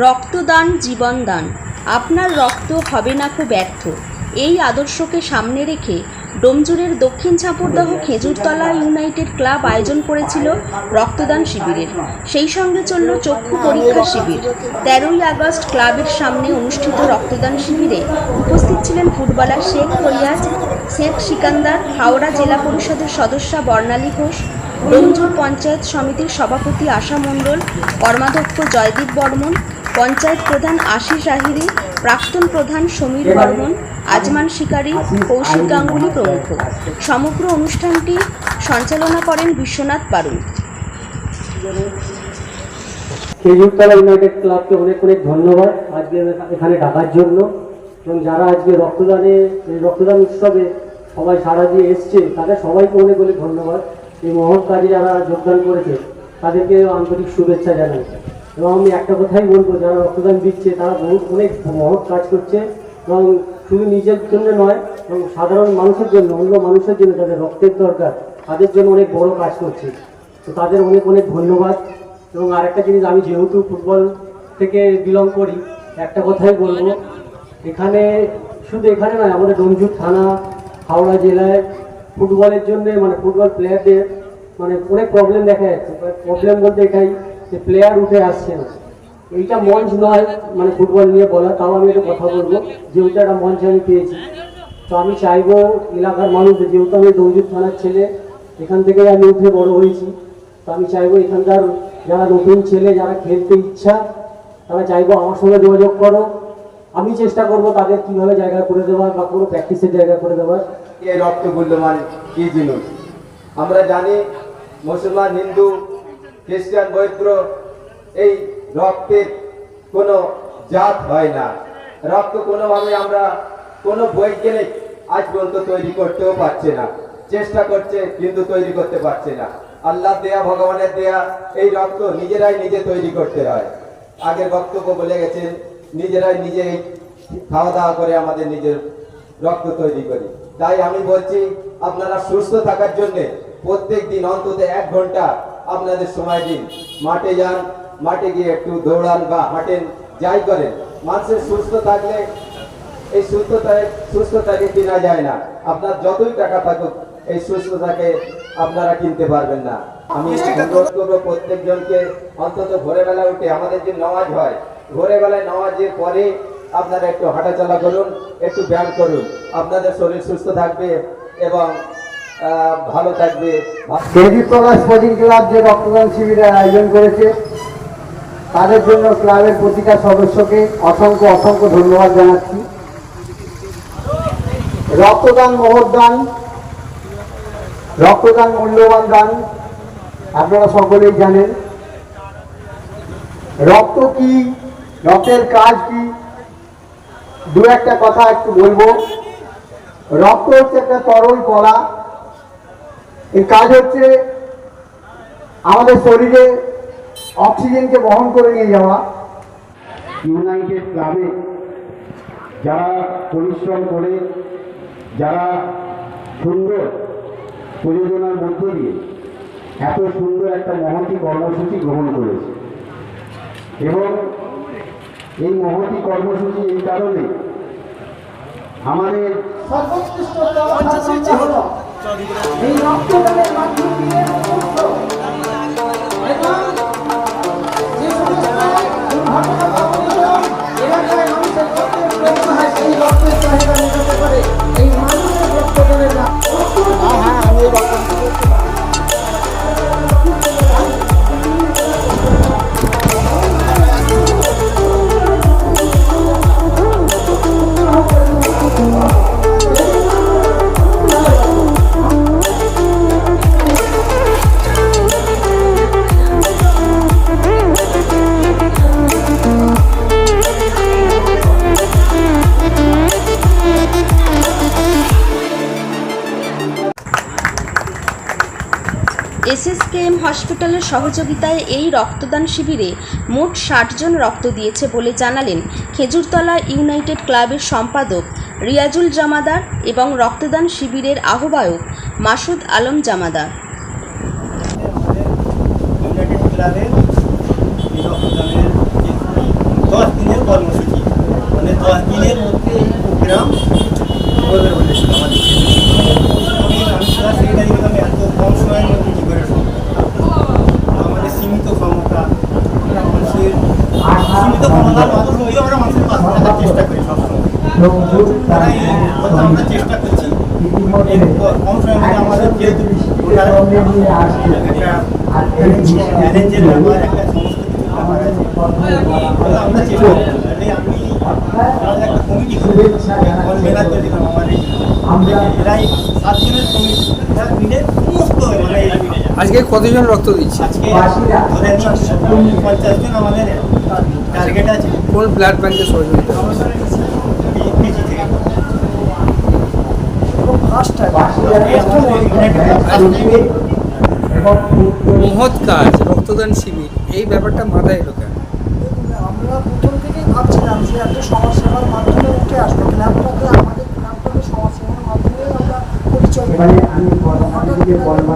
রক্তদান জীবনদান, আপনার রক্ত হবে না খুব ব্যর্থ, এই আদর্শকে সামনে রেখে ডোমজুড়ের দক্ষিণ ঝাপুরদহ খেজুরতলা ইউনাইটেড ক্লাব আয়োজন করেছিল রক্তদান শিবিরের। সেই সঙ্গে চলল চক্ষু পরীক্ষা শিবির। 13ই আগস্ট ক্লাবের সামনে অনুষ্ঠিত রক্তদান শিবিরে উপস্থিত ছিলেন ফুটবলার শেখ ফরিয়াজ, শেখ সিকান্দার, হাওড়া জেলা পরিষদের সদস্যা বর্ণালী ঘোষ, ডোমজুর পঞ্চায়েত সমিতির সভাপতি আশা মণ্ডল, কর্মাধ্যক্ষ জয়দীপ বর্মন, পঞ্চায়েত প্রধান আশিস আহিরি, প্রাক্তন প্রধান সমীর বর্মন, আজমান শিকারী, কৌশিক গাঙ্গুলি প্রমুখ। সমগ্র অনুষ্ঠানটি সঞ্চালনা করেন বিশ্বনাথ পারুল। খেজুরতলা ইউনাইটেড ক্লাবকে অনেক অনেক ধন্যবাদ আজকে এখানে ডাকার জন্য, এবং যারা আজকে রক্তদান উৎসবে সবাই সাড়া দিয়ে এসছে তাদের সবাইকে অনেক অনেক ধন্যবাদ। এই মহৎ কাজে যারা যোগদান করেছে তাদেরকে আন্তরিক শুভেচ্ছা জানাই। এবং আমি একটা কথাই বলবো, যারা রক্তদান দিচ্ছে তারা অনেক মহৎ কাজ করছে, এবং শুধু নিজের জন্য নয়, এবং সাধারণ মানুষের জন্য, অন্য মানুষের জন্য যাদের রক্তের দরকার তাদের জন্য অনেক বড় কাজ করছে। তো তাদের অনেক অনেক ধন্যবাদ। এবং আরেকটা জিনিস, আমি যেহেতু ফুটবল থেকে বিলং করি, একটা কথাই বলবো, শুধু এখানে নয়, আমাদের ডোমজুর থানা, হাওড়া জেলায় ফুটবলের জন্য ফুটবল প্লেয়ারদের অনেক প্রবলেম দেখা যাচ্ছে। প্রবলেম বলতে এটাই যে প্লেয়ার উঠে আসছে না। এইটা মঞ্চ নয় ফুটবল নিয়ে বলা, তাও আমি একটা কথা বলবো, যেহেতু একটা মঞ্চ আমি পেয়েছি। তো আমি চাইবো এলাকার মানুষ, যেহেতু আমি ডোমজুর থানার ছেলে, এখান থেকে আমি উঠে বড় হয়েছি, তো আমি চাইবো এখানকার যারা নতুন ছেলে, যারা খেলতে ইচ্ছা, তারা চাইবো আমার সঙ্গে যোগাযোগ করো। আমি চেষ্টা করব তাদের কিভাবে জায়গা করে দেওয়ার বা কোনো প্র্যাকটিসের জায়গা করে দেওয়ার। এই রক্ত মূল্যমান কি জিনিস আমরা জানি। মুসলমান, হিন্দু, খ্রিস্টান, বৌদ্ধ, এই রক্তের কোনো জাত হয় না। রক্ত কোনোভাবে আমরা কোনো বৈজ্ঞানিক আজ পর্যন্ত তৈরি করতেও পারছে না, চেষ্টা করছে কিন্তু তৈরি করতে পারছে না। আল্লাহ দেয়া, ভগবানের দেয়া এই রক্ত নিজেরাই নিজে তৈরি করতে হয়। আগের বক্তব্য বলে গেছেন, নিজেরাই নিজেই খাওয়া দাওয়া করে আমাদের নিজের রক্ত তৈরি করি। তাই আমি বলছি, আপনারা সুস্থ থাকার জন্য প্রত্যেক দিন অন্তত 1 ঘন্টা আপনাদের সময় দিন, মাঠে যান, মাঠে গিয়ে একটু দৌড়ান বা হাঁটেন, যাই করেন। মানুষের সুস্থ থাকলে এই সুস্থতাকে কেনা যায় না। আপনার যতই টাকা থাকুক, এই সুস্থতাকে আপনারা কিনতে পারবেন না। আমি অনুরোধ করবো প্রত্যেকজনকে অন্তত ভোরবেলা উঠে, আমাদের যে নামাজ হয়, ভোরবেলায় নামাজের পরে আপনারা একটু হাঁটাচলা করুন, একটু ব্যায়াম করুন, আপনাদের শরীর সুস্থ থাকবে এবং ভালো থাকবে। খেজুরতলা স্পোর্টিং ক্লাব যে রক্তদান শিবিরের আয়োজন করেছে, তাদের জন্য ক্লাবের প্রতিটা সদস্যকে অসংখ্য অসংখ্য ধন্যবাদ জানাচ্ছি। রক্তদান মহৎ দান, রক্তদান মূল্যবান দান, আপনারা সকলেই জানেন। রক্ত কি, রক্তের কাজ কি, দু একটা কথা একটু বলবো। রক্ত হচ্ছে একটা তরল কলা, এর কাজ হচ্ছে আমাদের শরীরে অক্সিজেনকে বহন করে নিয়ে যাওয়া। ইউনাইটেড ক্লাবে যারা পরিশ্রম করে, যারা সুন্দর প্রযোজনার মধ্য দিয়ে এত সুন্দর একটা মহতী কর্মসূচি গ্রহণ করেছে, এবং এই মহতী কর্মসূচি এই কারণে আমাদের সর্বোৎকৃষ্ট হলো এই রক্তদানের মাধ্যম দিয়ে এলাকায় মানুষের রক্তের প্রয়োজন হয়, সেই রক্তের চাহিদা মেটাতে পারে এই মানুষের রক্তদানের। আমি রক্ত SSKM হসপিটালের সহযোগিতায় এই রক্তদান শিবিরে মোট 60 জন রক্ত দিয়েছে বলে জানালেন খেজুরতলা ইউনাইটেড ক্লাবের সম্পাদক রিয়াজুল জামাদার এবং রক্তদান শিবিরের আহ্বায়ক মাসুদ আলম জামাদার। ইউনাইটেড ক্লাবের রক্তদানের তো সমাধান মানুষ হইলেও আমরা মানুষের পাশে থাকার চেষ্টা করি সবসময়। তারা এই বলতে আমরা চেষ্টা করছি এই কম সময়ের মধ্যে আমাদের যেহেতু চ্যালেঞ্জের ব্যাপার একটা সমস্ত কিছু ব্যাপার আছে, আমরা চেষ্টা করি। আমি আমাদের একটা কমিটি মেলা তৈরি করলাম আমাদের এরাই 7 জনের কমিটি মিলে সমস্ত মানে আজকে কতজন রক্ত দিচ্ছে? আজকে ধরে নিন 50 জন আমাদের টার্গেট আছে। কোন ব্লাড ব্যাংকের সহযোগিতা? পিজি থেকে মহৎ কাজ, রক্তদান শিবির, এই ব্যাপারটা মাথায় এলো কেন? আমরা প্রথম থেকেই ভাবছিলাম যে একটা সমাজসেবার মাধ্যমে উঠে আসবো, ক্লাবটাকে আমাদের ক্লাবটাকে সমাজসেবার মাধ্যমে আমরা পরিচয় দেবো। হঠাৎ করে বলবো